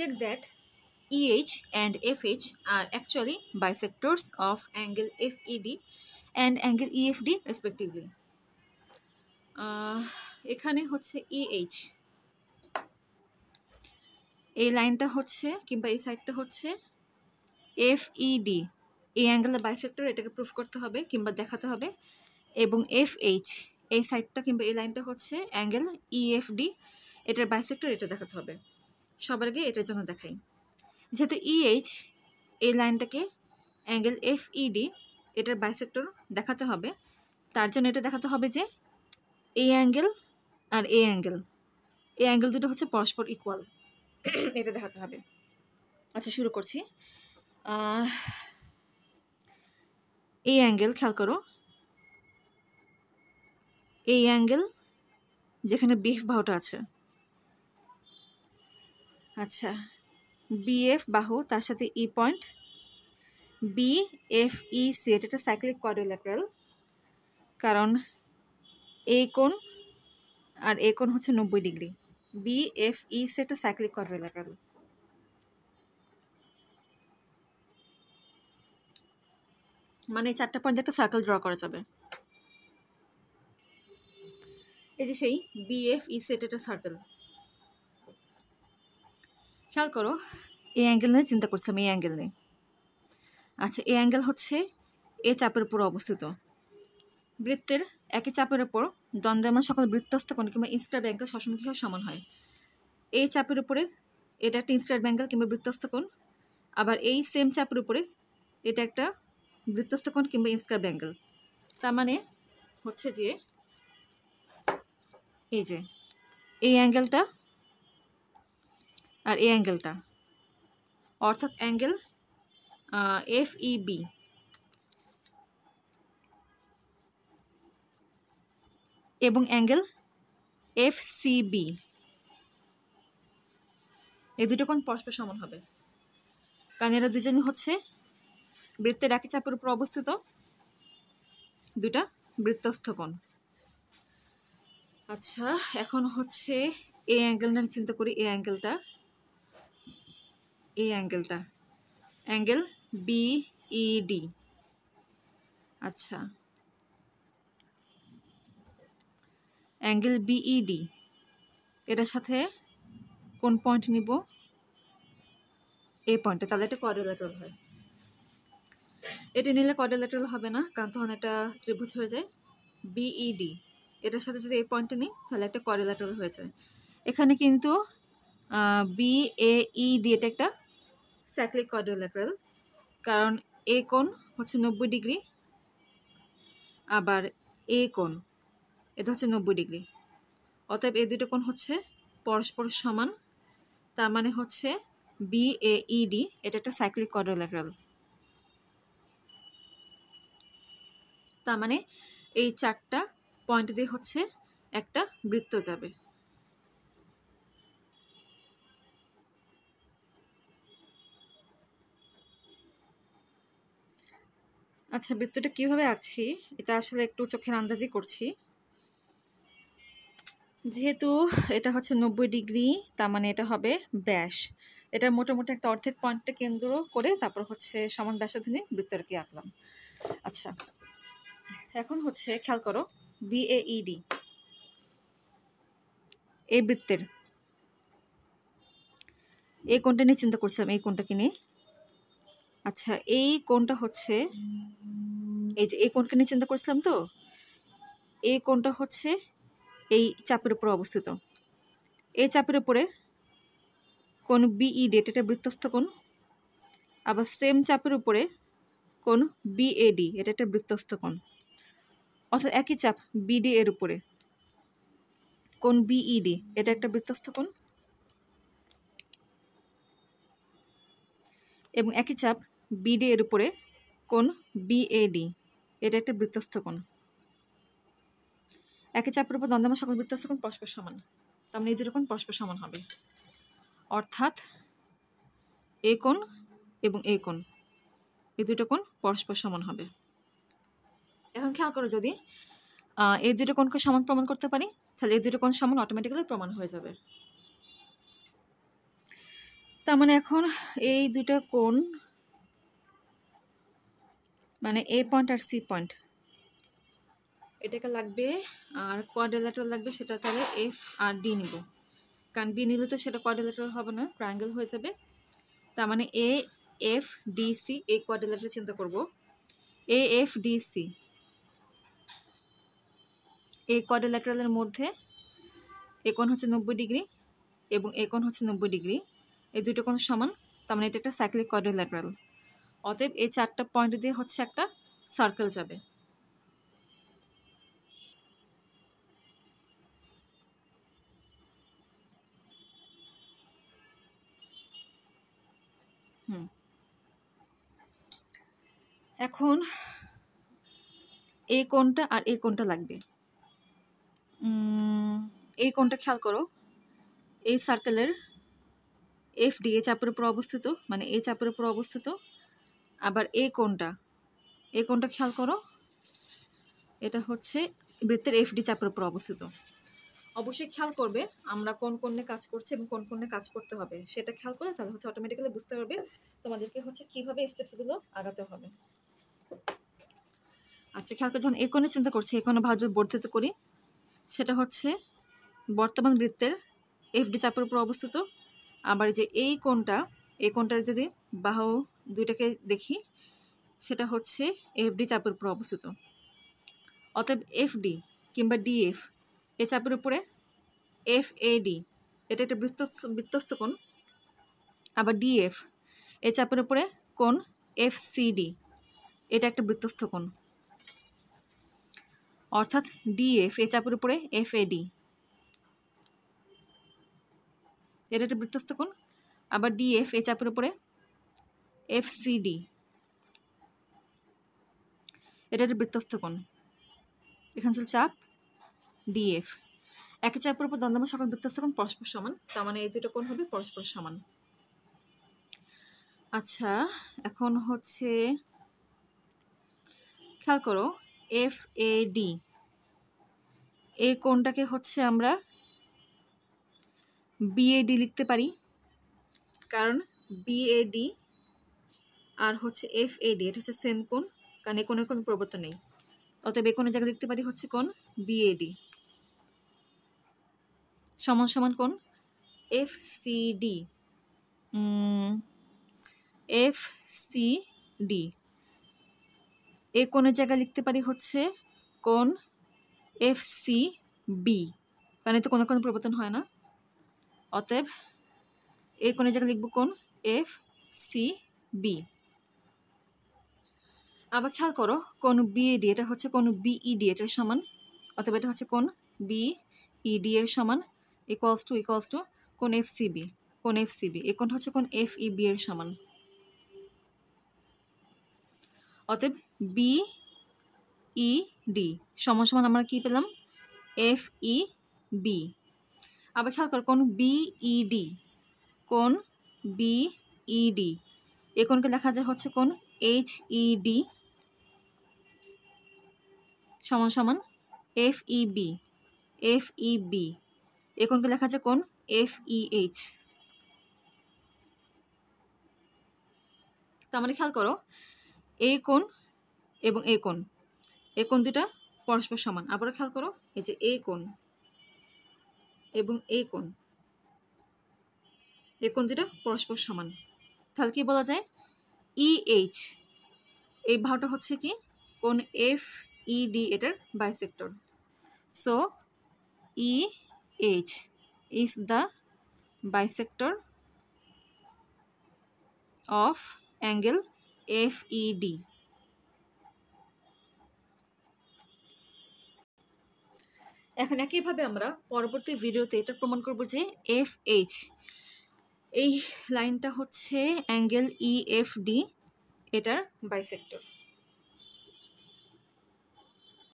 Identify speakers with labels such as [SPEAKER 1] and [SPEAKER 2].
[SPEAKER 1] check that EH and FH are actually bisectors of angle FED and angle EFD respectively. এখানে হচ্ছে EH, এই লাইনটা হচ্ছে কিংবা এই সাইডটা হচ্ছে FED, এই অ্যাঙ্গেলের বাইসেক্টর, এটাকে প্রুফ করতে হবে কিংবা দেখাতে হবে। এবং FH, এই সাইডটা কিংবা এই লাইনটা হচ্ছে অ্যাঙ্গেল EFD, এটার বাইসেক্টর, এটা দেখাতে হবে। সবার আগে এটার জন্য দেখাই। যেহেতু EH এই লাইনটাকে অ্যাঙ্গেল FED এটার বাইসেক্টর দেখাতে হবে, তার জন্য এটা দেখাতে হবে যে এই অ্যাঙ্গেল আর এই অ্যাঙ্গেল দুটো হচ্ছে পরস্পর ইকুয়াল, এটা দেখাতে হবে। আচ্ছা, শুরু করছি। এই অ্যাঙ্গেল খেয়াল করো, এই অ্যাঙ্গেল যেখানে BF বাহুটা আছে, আচ্ছা BF বাহু, তার সাথে E পয়েন্ট, BFEC, এটা একটা সাইক্লিক কোয়াড্রিল্যাটারাল, কারণ এই কোণ আর এই কোণ হচ্ছে 90 ডিগ্রি। BFEC একটা সাইক্লিক কোয়াড্রিল্যাটারাল। মানে 4টা পয়েন্ট একটা সার্কেল ড্র করা যাবে। এই যে সেই BFEC একটা সার্কেল। খেয়াল করো, এই অ্যাঙ্গেল নিয়ে চিন্তা করছি আমি, এই অ্যাঙ্গেল নিয়ে। আচ্ছা, এই অ্যাঙ্গেল হচ্ছে এই চাপের উপর অবস্থিত। বৃত্তের একই চাপের উপর দ্বন্দ্বমান সকল বৃত্তস্থ কোণ কিংবা ইনস্ক্রাইবড অ্যাঙ্গেল সসমুখী হওয়া সমান হয়। এই চাপের উপরে এটা একটা ইনস্ক্রাইবড অ্যাঙ্গেল কিংবা বৃত্তস্থ কোণ, আবার এই সেম চাপের উপরে এটা একটা বৃত্তস্থ কোণ কিংবা ইনস্ক্রাইবড অ্যাঙ্গেল। তার মানে হচ্ছে যে এই যে এই অ্যাঙ্গেলটা আর এই অ্যাঙ্গেলটা, অর্থাৎ অ্যাঙ্গেল FEB এবং অ্যাঙ্গেল FCB, এই দুটো কোণ পরস্পর সমান হবে, কারণ এরা দুজনই হচ্ছে বৃত্তের একই চাপের উপর অবস্থিত দুটা বৃত্তস্থ কোণ। আচ্ছা, এখন হচ্ছে এই অ্যাঙ্গেলটা চিন্তা করি, এই অ্যাঙ্গেলটা অ্যাঙ্গেল BED। আচ্ছা, অ্যাঙ্গেল BED এটার সাথে কোন পয়েন্ট নিব? এই পয়েন্টে, তাহলে এটা কোয়াড্রিল্যাটারাল হয়। এটা নিলে কোয়াড্রিল্যাটারাল হবে না, কারণ তখন এটা ত্রিভুজ হয়ে যায়। BED এটার সাথে যদি এই পয়েন্টটা নিই তাহলে একটা কোয়াড্রিল্যাটারাল হয়ে যায়। এখানে কিন্তু BAED এটা একটা সাইক্লিক কোয়াড্রিল্যাটারাল, কারণ এই কোণ হচ্ছে 90 ডিগ্রি, আবার এই কোণ এটা হচ্ছে 90 ডিগ্রি। অতএব এই দুটো কোণ হচ্ছে পরস্পর সমান, তার মানে হচ্ছে BAED এটা একটা সাইক্লিক কোয়াড্রিল্যাটারাল। তার মানে এই 4টা পয়েন্ট দিয়ে হচ্ছে একটা বৃত্ত যাবে। আচ্ছা, বৃত্তটা কিভাবে আঁকছি এটা আসলে একটু চোখের আন্দাজই করছি। যেহেতু এটা হচ্ছে 90 ডিগ্রি, তার মানে এটা হবে ব্যাস। এটা মোটামুটি একটা অর্ধেক পয়েন্টটা কেন্দ্র করে তারপর হচ্ছে সমান ব্যাসার্ধ নিয়ে বৃত্তটাকে আঁকলাম। আচ্ছা, এখন হচ্ছে খেয়াল করো, BAED এই বৃত্তের এই কোণটা নিয়ে চিন্তা করছিলাম, এই কোণটাকে নিয়ে। আচ্ছা, এই কোণটা হচ্ছে এই যে এই কোণটা নিয়ে চিন্তা করছিলাম, তো এই কোণটা হচ্ছে এই চাপের উপর অবস্থিত। এই চাপের উপরে কোণ BED এটা বৃত্তস্থ কোণ, আবার সেম চাপের উপরে কোণ BAD এটা একটা বৃত্তস্থ কোণ, অর্থাৎ একই চাপ BD এর উপরে কোণ BED এটা একটা বৃত্তস্থ কোণ, এবং একই চাপ BD এর উপরে কোণ BAD এটা একটা বৃত্তস্থ কোণ। একই চাপের উপর দ্বন্দ্বমান সকল বৃত্তস্থ কোণ পরস্পর সমান, তার মানে এই দুটো কোণ পরস্পর সমান হবে, অর্থাৎ এই কোণ এবং এই কোণ, এই দুটো কোণ পরস্পর সমান হবে। এখন খেয়াল করো, যদি এই দুটো কোণকে সমান প্রমাণ করতে পারি তাহলে এই দুটো কোণ সমান অটোমেটিক্যালি প্রমাণ হয়ে যাবে। তার মানে এখন এই দুইটা কোণ মানে এ পয়েন্ট আর সি পয়েন্ট এটাকে লাগবে, আর কোয়াড্রিল্যাটারাল লাগবে, সেটা তাহলে এফ আর ডি নিব, কারণ বি নিলে তো সেটা কোয়াড্রিল্যাটারাল হবে না, ট্রায়াঙ্গেল হয়ে যাবে। তার মানে এ এফ ডি সি এই কোয়াড্রিল্যাটারাল চিন্তা করব। এ এফ ডি সি এই কোয়াড্রিল্যাটারালের মধ্যে এ কোণ হচ্ছে 90 ডিগ্রি এবং এ কোণ হচ্ছে 90 ডিগ্রি, এই দুটো কোণ সমান, তার মানে এটা একটা সাইক্লিক কোয়াড্রিল্যাটারাল। অতএব এই 4টা পয়েন্ট দিয়ে হচ্ছে একটা সার্কেল যাবে। এখন এই কোণটা আর এই কোণটা লাগবে। এই কোণটা খেয়াল করো, এই সার্কেলের এফ ডি এই চাপের উপর অবস্থিত, মানে এই চাপের উপর অবস্থিত। আবার এই কোণটা খেয়াল করো, এটা হচ্ছে বৃত্তের এফ ডি চাপের উপর অবস্থিত। অবশ্যই খেয়াল করবে আমরা কোন কোণে কাজ করছি এবং কোন কোণে কাজ করতে হবে, সেটা খেয়াল করলে তাহলে হচ্ছে অটোমেটিক্যালি বুঝতে পারবে তোমাদেরকে হচ্ছে কিভাবে স্টেপসগুলো আগাতে হবে। আচ্ছা, খেয়াল করে যখন এই কোণে চিন্তা করছি, এই কোণে ভাবে বর্ধিত করি, সেটা হচ্ছে বর্তমান বৃত্তের এফ ডি চাপের উপর অবস্থিত। আবার যে এই কোণটার যদি বাহু দুইটাকে দেখি, সেটা হচ্ছে এফ ডি চাপের উপর অবস্থিত। অতএব এফ ডি কিংবা ডিএফ এই চাপের উপরে এফ এ ডি এটা একটা বৃত্তস্থ কোণ। আবার ডিএফ এই চাপের উপরে কোণ এফ সি ডি এটা একটা বৃত্তস্থ কোণ। অর্থাৎ ডিএফ এই চাপের উপরে এফ এ ডি এটা একটা বৃত্তস্থ কোণ। আবার ডিএফ এই চাপের উপরে এফ সি ডি এটা একটা বৃত্তস্থ কোণ। এখানে ছিল চাপ ডিএফ, একই চাপের উপর দ্বন্দ্বমান সকল বৃত্তস্থ কোণ পরস্পর সমান, তার মানে এই দুটো কোণ হবে পরস্পর সমান। আচ্ছা, এখন হচ্ছে খেয়াল করো এফ এ ডি এই কোণটাকে হচ্ছে আমরা বিএডি লিখতে পারি, কারণ বিএডি আর হচ্ছে এফ এডি এটা হচ্ছে সেম কোণ, কারণ এই কোণের কোনো পরিবর্তন নেই। অতএব এই কোণের জায়গায় লিখতে পারি হচ্ছে কোণ বিএডি সমান সমান কোণ F C D. F C D এই কোণের জায়গায় লিখতে পারি হচ্ছে কোণ এফ সি বি, কারণ এতে কোনো পরিবর্তন হয় না। অতএব এই কোণের জায়গায় লিখব কোণ এফ সি বি। আবার খেয়াল করো কোণ বিএডি এটা হচ্ছে কোণ বিইডি এটার সমান, অতএব এটা হচ্ছে কোণ বিইডি এর সমান ইকুয়ালস টু কোণ এফসিবি। এই কোণটা হচ্ছে কোণ এফইবি এর সমান। অতএব বিইডি সমান সমান আমরা কি পেলাম এফইবি। আবার খেয়াল করো কোণ বিইডি এই কোণকে লেখা যায় হচ্ছে কোণ এইচইডি সমান সমান এফইবি এই কোণকে লেখা যায় কোণ এফইএইচ। তার মানে খেয়াল করো এই কোণ এবং এই কোণ দুটা পরস্পর সমান। আবার খেয়াল করো এই যে এই কোণ এবং এই কোণ দুটা পরস্পর সমান, তাহলে কি বলা যায় ইএইচ এই ভাগটা হচ্ছে কি কোণ এফ ইডি এটার bisector. So EH is the bisector of angle FED. এখন একইভাবে আমরা পরবর্তী ভিডিওতে এটা প্রমাণ করব যে এফএইচ এই লাইনটা হচ্ছে অ্যাঙ্গেল ইএফডি এটার বাইসেক্টর।